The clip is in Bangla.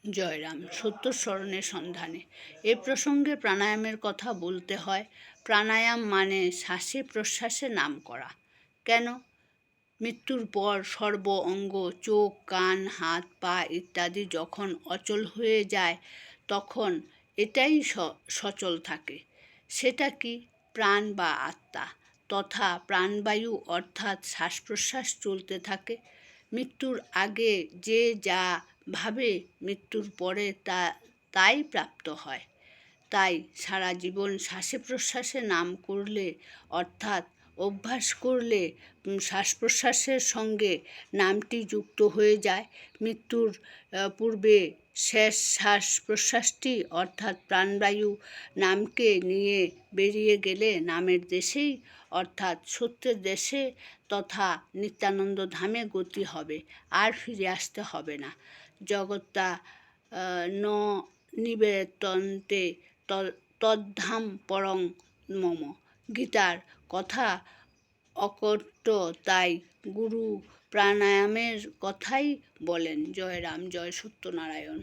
জয়রাম। সত্য স্মরণের সন্ধানে এ প্রসঙ্গে প্রাণায়ামের কথা বলতে হয়। প্রাণায়াম মানে শ্বাসে প্রশ্বাসে নাম করা। কেন? মৃত্যুর পর সর্ব অঙ্গ, চোখ, কান, হাত, পা ইত্যাদি যখন অচল হয়ে যায়, তখন এটাই সচল থাকে। সেটা কি? প্রাণ বা আত্মা তথা প্রাণবায়ু, অর্থাৎ শ্বাস প্রশ্বাস চলতে থাকে। মৃত্যুর আগে যে যা ভাবে, মৃত্যুর পরে তাই প্রাপ্ত হয়। তাই সারা জীবন শ্বাসে প্রশ্বাসে নাম করলে, অর্থাৎ অভ্যাস করলে শ্বাস প্রশ্বাসের সঙ্গে নামটি যুক্ত হয়ে যায়। মৃত্যুর পূর্বে শেষ শ্বাস প্রশ্বাসটি, অর্থাৎ প্রাণবায়ু, নামকে নিয়ে বেরিয়ে গেলে নামের দেশেই, অর্থাৎ সত্যের দেশে তথা নিত্যানন্দ ধামে গতি হবে, আর ফিরে আসতে হবে না। জগত্তা ন নিবেতন্তে তদ্ধাম পরং মম। গীতার কথা অকট্য, তাই গুরু প্রাণায়ামের কথাই বলেন। জয় রাম, জয় সত্যনারায়ণ।